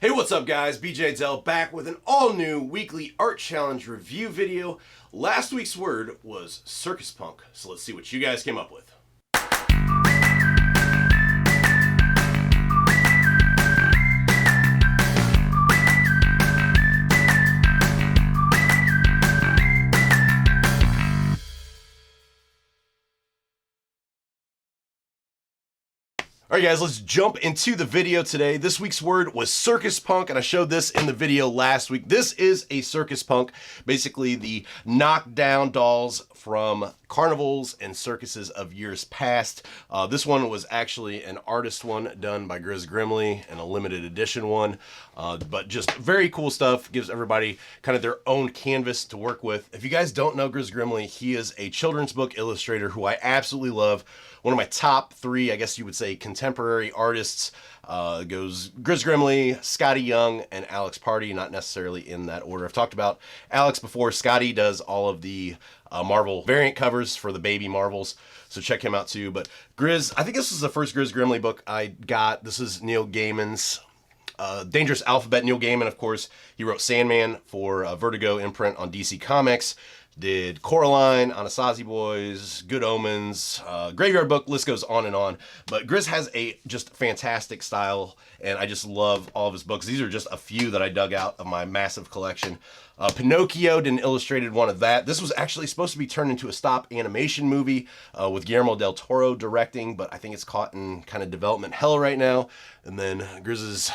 Hey, what's up guys? BJ Dell back with an all-new weekly art challenge review video. Last week's word was circus punk, so let's see what you guys came up with. Alright guys, let's jump into the video today. This week's word was circus punk, and I showed this in the video last week. This is a circus punk, basically the knockdown dolls from carnivals and circuses of years past. This one was actually an artist one done by Gris Grimly and a limited edition one, but just very cool stuff. Gives everybody kind of their own canvas to work with. If you guys don't know Gris Grimly, he is a children's book illustrator who I absolutely love. One of my top three, I guess you would say, contemporary artists goes Gris Grimly, Scotty Young, and Alex Pardee, not necessarily in that order. I've talked about Alex before. Scotty does all of the Marvel variant covers for the baby Marvels, so check him out too. But Gris, I think this is the first Gris Grimly book I got. This is Neil Gaiman's Dangerous Alphabet. Neil Gaiman, of course, he wrote Sandman for Vertigo imprint on DC Comics. Did Coraline, Anasazi Boys, Good Omens, Graveyard Book, list goes on and on. But Gris has a just fantastic style, and I just love all of his books. These are just a few that I dug out of my massive collection. Pinocchio did an illustrated one of that. This was actually supposed to be turned into a stop animation movie with Guillermo del Toro directing, but I think it's caught in kind of development hell right now. And then Gris's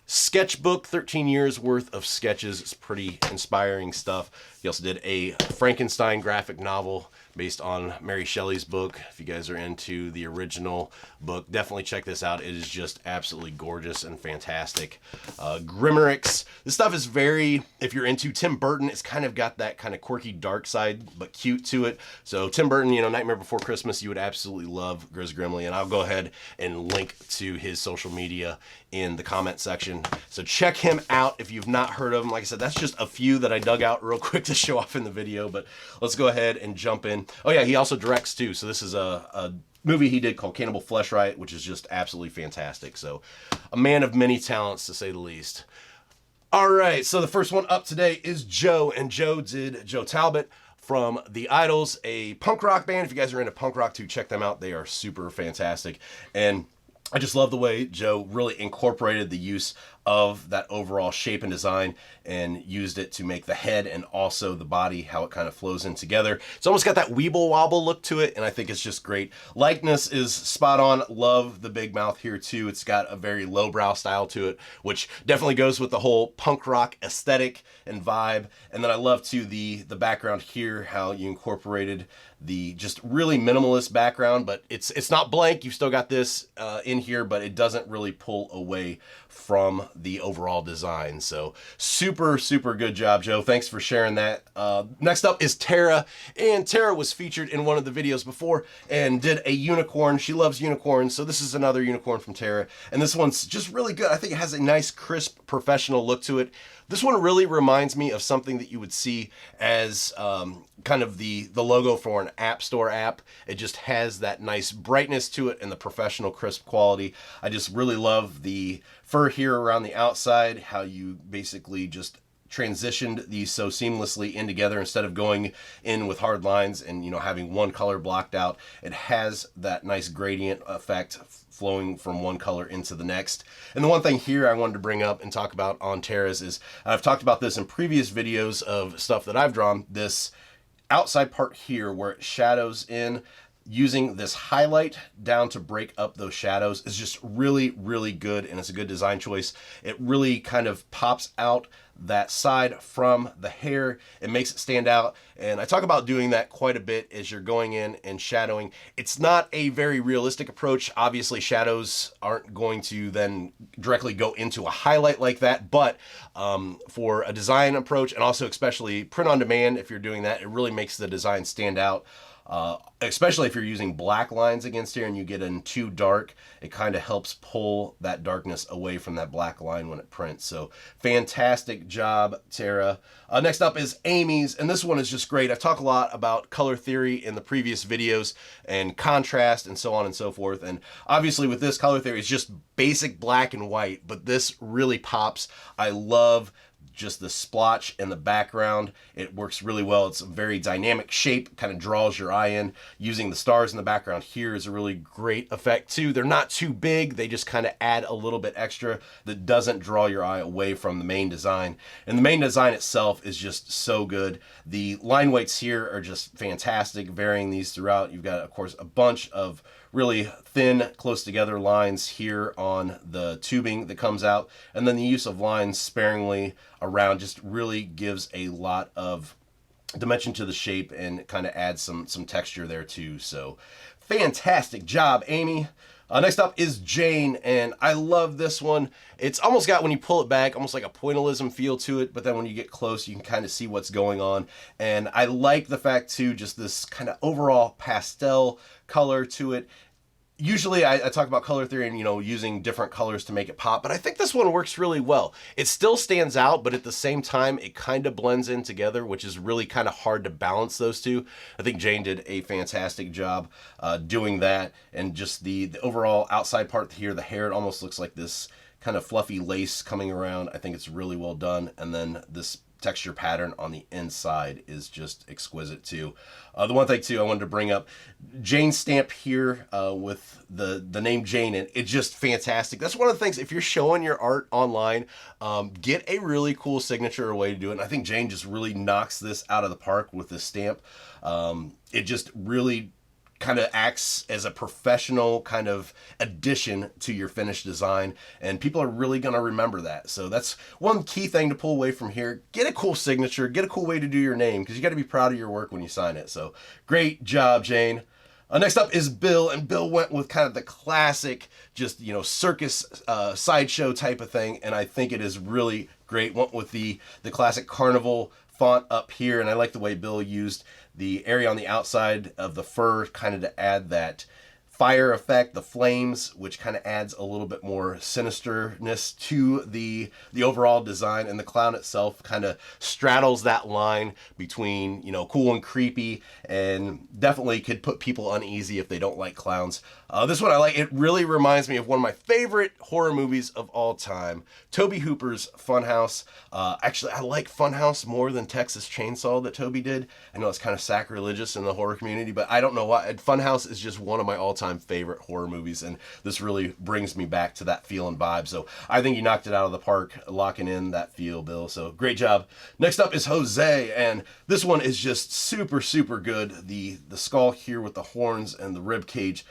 sketchbook, 13 years worth of sketches. It's pretty inspiring stuff. He also did a Frankenstein graphic novel based on Mary Shelley's book. If you guys are into the original book, definitely check this out. It is just absolutely gorgeous and fantastic. Grimericks. This stuff is very, if you're into Tim Burton, it's kind of got that kind of quirky dark side, but cute to it. So Tim Burton, you know, Nightmare Before Christmas, you would absolutely love Gris Grimly, and I'll go ahead and link to his social media in the comment section. So check him out if you've not heard of him. Like I said, that's just a few that I dug out real quick to show off in the video, but let's go ahead and jump in. Oh yeah, he also directs too. So this is a movie he did called Cannibal Flesh Riot, which is just absolutely fantastic. So a man of many talents, to say the least. All right, so the first one up today is Joe, and Joe did Joe Talbot from The Idols, a punk rock band. If you guys are into punk rock too, check them out. They are super fantastic. And I just love the way Joe really incorporated the use of that overall shape and design and used it to make the head and also the body, how it kind of flows in together. It's almost got that weeble wobble look to it, and I think it's just great. Likeness is spot on. Love the big mouth here too. It's got a very lowbrow style to it, which definitely goes with the whole punk rock aesthetic and vibe. And then I love too the background here, how you incorporated the just really minimalist background, but it's not blank. You've still got this in here, but it doesn't really pull away from the overall design. So super good job, Joe. Thanks for sharing that. Next up is Tara, and Tara was featured in one of the videos before and did a unicorn. She loves unicorns, so this is another unicorn from Tara, and this one's just really good. I think it has a nice crisp professional look to it. This one really reminds me of something that you would see as kind of the logo for an App Store app. It just has that nice brightness to it and the professional crisp quality. I just really love the fur here around the outside, how you basically just transitioned these so seamlessly in together instead of going in with hard lines and, you know, having one color blocked out. It has that nice gradient effect flowing from one color into the next. And the one thing here I wanted to bring up and talk about on Tara's is, I've talked about this in previous videos of stuff that I've drawn, this outside part here where it shadows in. Using this highlight down to break up those shadows is just really good, and it's a good design choice. It really kind of pops out that side from the hair. It makes it stand out, and I talk about doing that quite a bit as you're going in and shadowing. It's not a very realistic approach. Obviously, shadows aren't going to then directly go into a highlight like that, but for a design approach, and also especially print on demand, if you're doing that, it really makes the design stand out Especially if you're using black lines against here and you get in too dark, it kind of helps pull that darkness away from that black line when it prints. So fantastic job, Tara. Next up is Amy's, and this one is just great. I've talked a lot about color theory in the previous videos and contrast and so on and so forth. And obviously with this, color theory is just basic black and white, but this really pops. I love just the splotch in the background. It works really well. It's a very dynamic shape, kind of draws your eye in. Using the stars in the background here is a really great effect too. They're not too big. They just kind of add a little bit extra that doesn't draw your eye away from the main design. And the main design itself is just so good. The line weights here are just fantastic, varying these throughout. You've got, of course, a bunch of really thin, close together lines here on the tubing that comes out. And then the use of lines sparingly around just really gives a lot of dimension to the shape and kind of adds some texture there too. So fantastic job, Amy. Next up is Jane, and I love this one. It's almost got, when you pull it back, almost like a pointillism feel to it, but then when you get close, you can kind of see what's going on. And I like the fact too, just this kind of overall pastel color to it. Usually I talk about color theory and, using different colors to make it pop, but I think this one works really well. It still stands out, but at the same time, it kind of blends in together, which is really kind of hard to balance those two. I think Jane did a fantastic job doing that. And just the overall outside part here, the hair, it almost looks like this kind of fluffy lace coming around. I think it's really well done. And then this texture pattern on the inside is just exquisite too. The one thing too I wanted to bring up, Jane's stamp here with the name Jane, and it's just fantastic. That's one of the things, if you're showing your art online, get a really cool signature or way to do it. And I think Jane just really knocks this out of the park with this stamp. It just really kind of acts as a professional kind of addition to your finished design, and people are really going to remember that. So that's one key thing to pull away from here. Get a cool signature, get a cool way to do your name, because you got to be proud of your work when you sign it. So great job, Jane. Next up is Bill, and Bill went with kind of the classic, just, circus sideshow type of thing, and I think it is really great. Went with the classic carnival font up here, and I like the way Bill used the area on the outside of the fur kind of to add that fire effect, the flames, which kind of adds a little bit more sinisterness to the overall design. And the clown itself kind of straddles that line between, cool and creepy, and definitely could put people uneasy if they don't like clowns. This one I like. It really reminds me of one of my favorite horror movies of all time, Tobe Hooper's Funhouse. Actually, I like Funhouse more than Texas Chainsaw that Tobe did. I know it's kind of sacrilegious in the horror community, but I don't know why. Funhouse is just one of my all-time favorite horror movies, and this really brings me back to that feel and vibe. So I think you knocked it out of the park, locking in that feel, Bill. So great job. Next up is Jose, and this one is just super, super good. The skull here with the horns and the rib cage,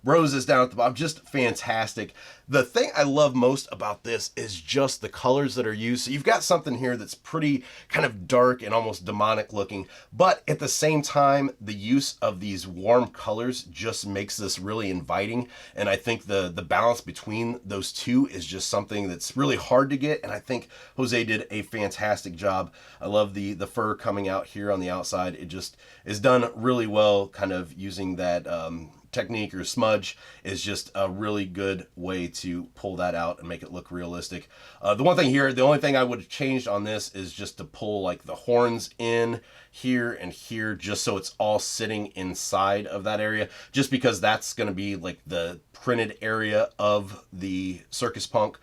roses down at the bottom, just fantastic. The thing I love most about this is just the colors that are used. So you've got something here that's pretty kind of dark and almost demonic looking, but at the same time, the use of these warm colors just makes this really inviting. And I think the balance between those two is just something that's really hard to get. And I think Jose did a fantastic job. I love the fur coming out here on the outside. It just is done really well, kind of using that, technique or smudge is just a really good way to pull that out and make it look realistic. The one thing here, the only thing I would have changed on this is just to pull like the horns in here and here, just so it's all sitting inside of that area, just because that's going to be like the printed area of the Circus Punk.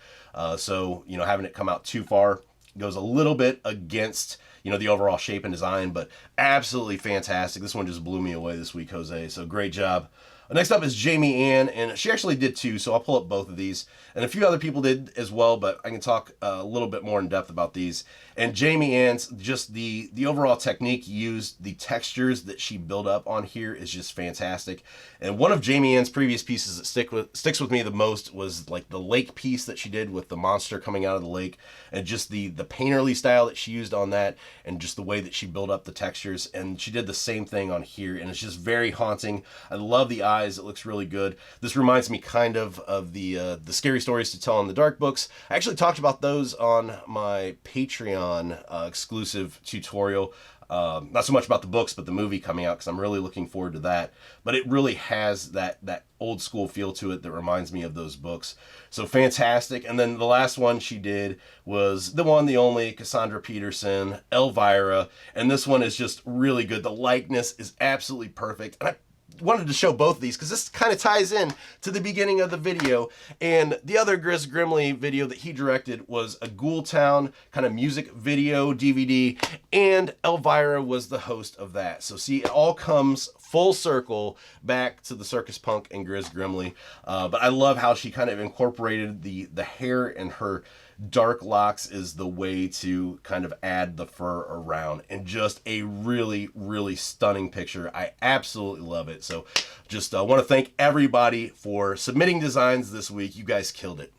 So, having it come out too far goes a little bit against the overall shape and design, but absolutely fantastic. This one just blew me away this week, Jose. So great job. Next up is Jamie Ann, and she actually did two, so I'll pull up both of these. And a few other people did as well, but I can talk a little bit more in depth about these. And Jamie Ann's, just the overall technique used, the textures that she built up on here is just fantastic. And one of Jamie Ann's previous pieces that sticks with me the most was like the lake piece that she did with the monster coming out of the lake, and just the painterly style that she used on that, and just the way that she built up the textures. And she did the same thing on here, and it's just very haunting. I love the eyes. It looks really good. This reminds me kind of the scary stories to tell in the dark books. I actually talked about those on my Patreon exclusive tutorial. Not so much about the books, but the movie coming out, because I'm really looking forward to that. But it really has that old school feel to it that reminds me of those books. So fantastic. And then the last one she did was the one, the only, Cassandra Peterson, Elvira. And this one is just really good. The likeness is absolutely perfect. And I wanted to show both of these because this kind of ties in to the beginning of the video. And the other Gris Grimly video that he directed was a Ghoul Town kind of music video DVD, and Elvira was the host of that. So see, it all comes full circle back to the Circus Punk and Gris Grimly. But I love how she kind of incorporated the hair, and her dark locks is the way to kind of add the fur around, and just a really, really stunning picture. I absolutely love it. So just want to thank everybody for submitting designs this week. You guys killed it.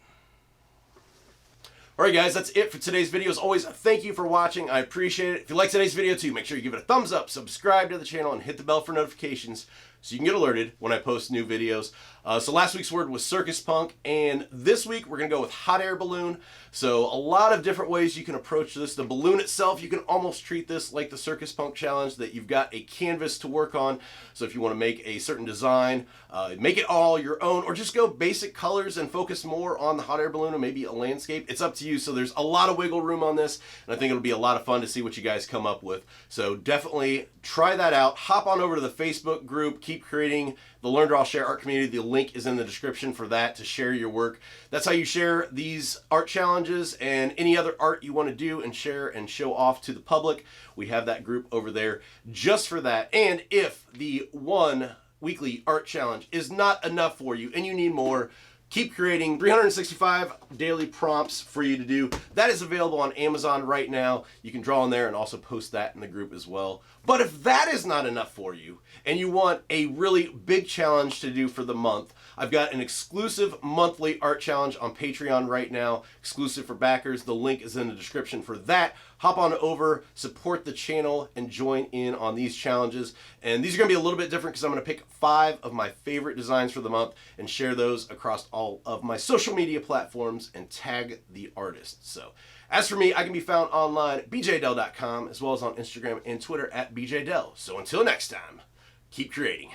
Alright guys, that's it for today's video. As always, thank you for watching. I appreciate it. If you like today's video too, make sure you give it a thumbs up, subscribe to the channel, and hit the bell for notifications so you can get alerted when I post new videos. So last week's word was Circus Punk, and this week we're going to go with hot air balloon. So a lot of different ways you can approach this. The balloon itself, you can almost treat this like the Circus Punk challenge, that you've got a canvas to work on. So if you want to make a certain design, make it all your own, or just go basic colors and focus more on the hot air balloon and maybe a landscape. It's up to you. So there's a lot of wiggle room on this, and I think it'll be a lot of fun to see what you guys come up with. So definitely try that out. Hop on over to the Facebook group, Keep Creating, the Learn, Draw, Share Art community. The link is in the description for that, to share your work. That's how you share these art challenges and any other art you want to do and share and show off to the public. We have that group over there just for that. And if the one weekly art challenge is not enough for you and you need more, Keep Creating, 365 daily prompts for you to do. That is available on Amazon right now. You can draw on there and also post that in the group as well. But if that is not enough for you and you want a really big challenge to do for the month, I've got an exclusive monthly art challenge on Patreon right now, exclusive for backers. The link is in the description for that. Hop on over, support the channel, and join in on these challenges. And these are going to be a little bit different because I'm going to pick 5 of my favorite designs for the month and share those across all of my social media platforms and tag the artist. So as for me, I can be found online at bjdell.com, as well as on Instagram and Twitter at bjdell. So until next time, keep creating.